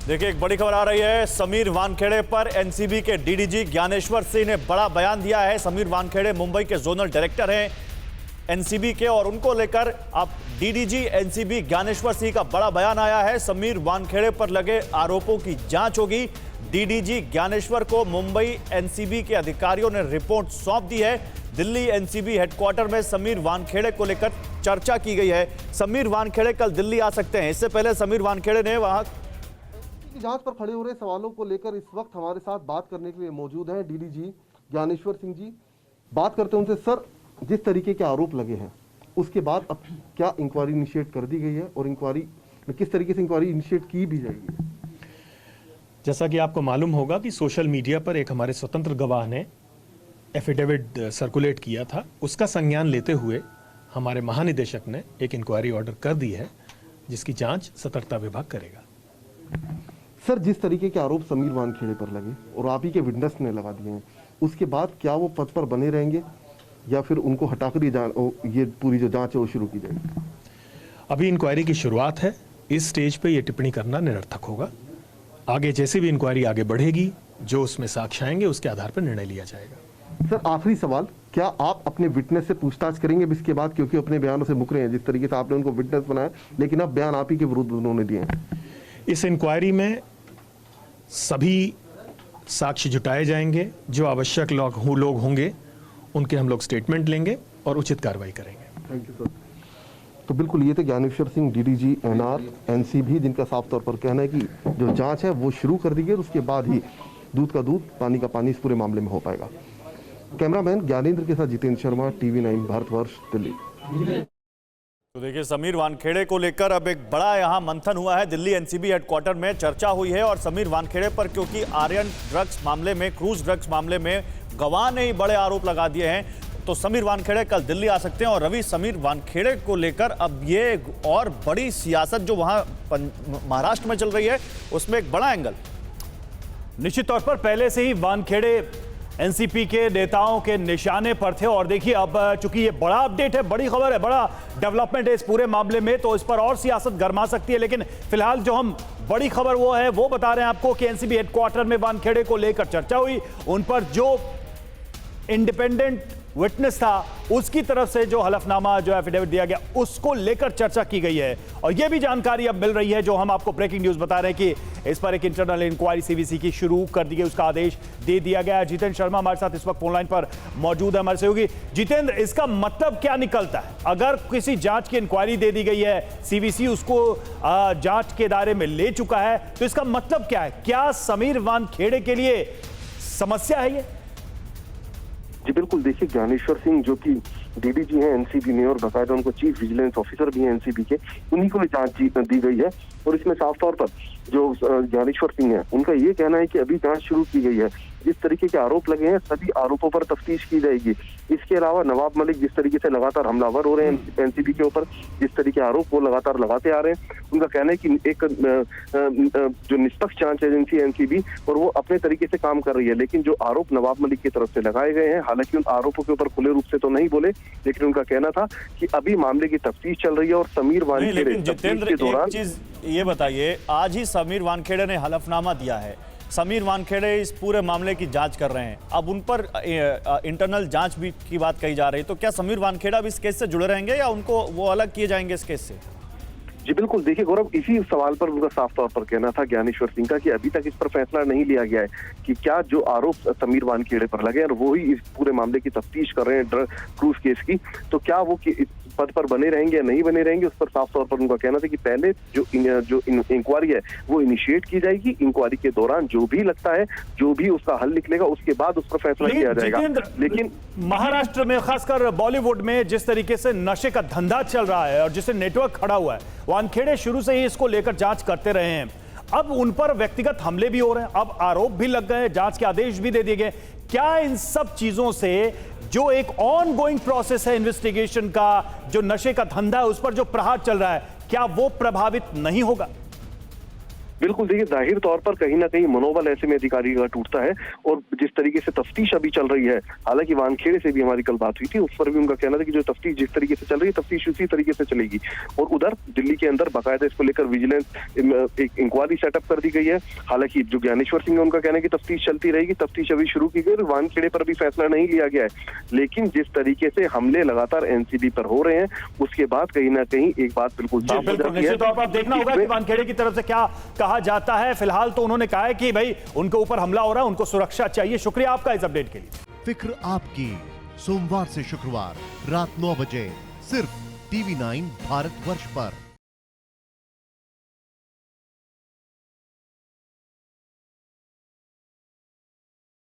देखिए, एक बड़ी खबर आ रही है। समीर वानखेड़े पर एनसीबी के डीडीजी ज्ञानेश्वर सिंह ने बड़ा बयान दिया है। समीर वानखेड़े मुंबई के जोनल डायरेक्टर हैं एनसीबी के, और उनको लेकर अब डीडीजी एनसीबी ज्ञानेश्वर सिंह का बड़ा बयान आया है। समीर वानखेड़े पर लगे आरोपों की जांच होगी। डीडीजी ज्ञानेश्वर को मुंबई एनसीबी के अधिकारियों ने रिपोर्ट सौंप दी है। दिल्ली एनसीबी हेडक्वार्टर में समीर वानखेड़े को लेकर चर्चा की गई है। समीर वानखेड़े कल दिल्ली आ सकते हैं। इससे पहले समीर वानखेड़े ने वहां जांच पर खड़े हो रहे सवालों को लेकर इस वक्त हमारे साथ बात करने के लिए मौजूद हैं डीडीजी ज्ञानेश्वर सिंह जी। बात करते हैं उनसे। सर, जिस तरीके के आरोप लगे हैं उसके बाद अब क्या इंक्वायरी इनिशिएट कर दी गई है और इंक्वायरी किस तरीके से इंक्वायरी इनिशिएट की भी जाएगी? जैसा कि आपको मालूम होगा कि सोशल मीडिया पर एक हमारे स्वतंत्र गवाह ने एफिडेविट सर्कुलेट किया था। उसका संज्ञान लेते हुए हमारे महानिदेशक ने एक इंक्वायरी ऑर्डर कर दी है, जिसकी जांच सतर्कता विभाग करेगा। सर, जिस तरीके के आरोप समीर वानखेड़े पर लगे और आप ही के विटनेस ने लगा दिए हैं, उसके बाद क्या वो पद पर बने रहेंगे या फिर उनको हटाकर ये पूरी जो जांच है वो शुरू की जाएगी? अभी इंक्वायरी की शुरुआत है। इस स्टेज पे ये टिप्पणी करना निरर्थक होगा। आगे जैसे भी इंक्वायरी आगे बढ़ेगी, जो उसमें साक्ष्य आएंगे उसके आधार पर निर्णय लिया जाएगा। सर, आखिरी सवाल, क्या आप अपने विटनेस से पूछताछ करेंगे इसके बाद, क्योंकि अपने बयानों से मुकर रहे हैं? जिस तरीके से आपने उनको विटनेस बनाया, लेकिन अब बयान आप ही के विरुद्ध उन्होंने दिए हैं। इस इंक्वायरी में सभी साक्ष्य जुटाए जाएंगे। जो आवश्यक लोग होंगे उनके हम लोग स्टेटमेंट लेंगे और उचित कार्रवाई करेंगे। Thank you sir. तो बिल्कुल ये थे Gyaneshwar Singh, DDG NR NCB, जिनका साफ तौर पर कहना है कि जो जांच है वो शुरू कर दी गई और उसके बाद ही दूध का दूध पानी का पानी इस पूरे मामले में हो पाएगा। कैमरामैन ज्ञानेंद्र के साथ जितेंद्र शर्मा, TV9 भारतवर्ष, दिल्ली। तो देखिए, समीर वानखेड़े को लेकर अब एक बड़ा यहां मंथन हुआ है। दिल्ली एनसीबी हेडक्वार्टर में चर्चा हुई है और समीर वानखेड़े पर, क्योंकि आर्यन ड्रग्स मामले में, क्रूज ड्रग्स मामले में गवाह ने ही बड़े आरोप लगा दिए हैं, तो समीर वानखेड़े कल दिल्ली आ सकते हैं। और रवि, समीर वानखेड़े को लेकर अब ये और बड़ी सियासत जो वहां महाराष्ट्र में चल रही है, उसमें एक बड़ा एंगल। निश्चित तौर पर पहले से ही वानखेड़े एनसीपी के नेताओं के निशाने पर थे, और देखिए अब चूंकि ये बड़ा अपडेट है, बड़ी खबर है, बड़ा डेवलपमेंट है इस पूरे मामले में, तो इस पर और सियासत गर्मा सकती है। लेकिन फिलहाल जो हम बड़ी खबर वो बता रहे हैं आपको कि एनसीबी हेडक्वार्टर में वानखेड़े को लेकर चर्चा हुई। उन पर जो इंडिपेंडेंट विटनेस था उसकी तरफ से जो हलफनामा, जो एफिडेविट दिया गया, उसको लेकर चर्चा की गई है। और यह भी जानकारी अब मिल रही है, जो हम आपको ब्रेकिंग न्यूज बता रहे हैं, कि इस पर एक इंटरनल इंक्वायरी सीवीसी की शुरू कर दी गई, उसका आदेश दे दिया गया है। जितेंद्र शर्मा हमारे साथ इस वक्त फोनलाइन पर मौजूद है, हमारे सहयोगी। जितेंद्र, इसका मतलब क्या निकलता है? अगर किसी जांच की इंक्वायरी दे दी गई है, सीवीसी उसको जांच के दायरे में ले चुका है, तो इसका मतलब क्या है? क्या समीर वानखेड़े के लिए समस्या है ये? जी बिल्कुल, देखिए, ज्ञानेश्वर सिंह जो कि डीडीजी हैं एनसीबी में और बाकायदा उनको चीफ विजिलेंस ऑफिसर भी हैं एनसीबी के, उन्हीं को जांच दी गई है। और इसमें साफ तौर पर जो ज्ञानेश्वर सिंह है, उनका ये कहना है कि अभी जांच शुरू की गई है। जिस तरीके के आरोप लगे हैं, सभी आरोपों पर तफ्तीश की जाएगी। इसके अलावा नवाब मलिक जिस तरीके से लगातार हमलावर हो रहे हैं एनसीबी के ऊपर, जिस तरीके के आरोप वो लगातार लगाते आ रहे हैं, उनका कहना है कि एक जो निष्पक्ष जांच एजेंसी एनसीबी, और वो अपने तरीके से काम कर रही है। लेकिन जो आरोप नवाब मलिक की तरफ से लगाए गए हैं, हालांकि उन आरोपों के ऊपर खुले रूप से तो नहीं बोले, लेकिन उनका कहना था कि अभी मामले की तफ्तीश चल रही है और समीर वानखेड़े जितेंद्र, एक चीज ये बताइए, आज ही समीर वानखेड़े ने हलफनामा दिया है। समीर वानखेड़े इस पूरे मामले की जांच कर रहे हैं, अब उन पर इंटरनल जांच भी की बात कही जा रही है, तो क्या समीर वानखेड़ा भी इस केस से जुड़े रहेंगे या उनको वो अलग किए जाएंगे इस केस से? जी बिल्कुल, देखिए गौरव, इसी सवाल पर उनका साफ तौर पर कहना था ज्ञानेश्वर सिंह का कि अभी तक इस पर फैसला नहीं लिया गया है कि क्या जो आरोप समीर वानखेड़े पर लगे और वो ही इस पूरे मामले की तफ्तीश कर रहे हैं क्रूज केस की, तो क्या वो पद पर बने रहेंगे या नहीं बने रहेंगे, उस पर साफ तौर पर उनका कहना था कि पहले जो इंक्वायरी है वो इनिशिएट की जाएगी। इंक्वायरी के दौरान जो भी लगता है, जो भी उसका हल निकलेगा, उसके बाद उस पर फैसला किया जाएगा। लेकिन महाराष्ट्र में, खासकर बॉलीवुड में जिस तरीके से नशे का धंधा चल रहा है और जिससे नेटवर्क खड़ा हुआ है, वानखेड़े शुरू से ही इसको लेकर जांच करते रहे हैं। अब उन पर व्यक्तिगत हमले भी हो रहे हैं, अब आरोप भी लग गए, जांच के आदेश भी दे दिए गए। क्या इन सब चीजों से जो एक ऑन गोइंग प्रोसेस है इन्वेस्टिगेशन का, जो नशे का धंधा है उस पर जो प्रहार चल रहा है, क्या वो प्रभावित नहीं होगा? बिल्कुल, देखिए जाहिर तौर पर कहीं ना कहीं मनोबल ऐसे में अधिकारी का टूटता है। और जिस तरीके से तफ्तीश अभी चल रही है, हालांकि वानखेड़े से भी हमारी कल बात हुई थी, उस पर भी उनका कहना था कि जो तफ्तीश जिस तरीके से चल रही है, तफ्तीश उसी तरीके से चलेगी। और उधर दिल्ली के अंदर बाकायदा इसको लेकर विजिलेंस एक इंक्वायरी सेटअप कर दी गई है। हालांकि जो ज्ञानेश्वर सिंह है उनका कहना है कि तफ्तीश चलती रहेगी, तफ्तीश अभी शुरू की गई और वानखेड़े पर भी फैसला नहीं लिया गया है। लेकिन जिस तरीके से हमले लगातार एनसीबी पर हो रहे हैं, उसके बाद कहीं ना कहीं एक बात बिल्कुल साफ हो जाती है। निश्चित तौर पर देखना होगा कि वानखेड़े की तरफ से क्या कहा जाता है। फिलहाल तो उन्होंने कहा है कि भाई उनके ऊपर हमला हो रहा है, उनको सुरक्षा चाहिए। शुक्रिया आपका इस अपडेट के लिए। फिक्र आपकी, सोमवार से शुक्रवार रात 9 बजे सिर्फ TV9 भारतवर्ष पर।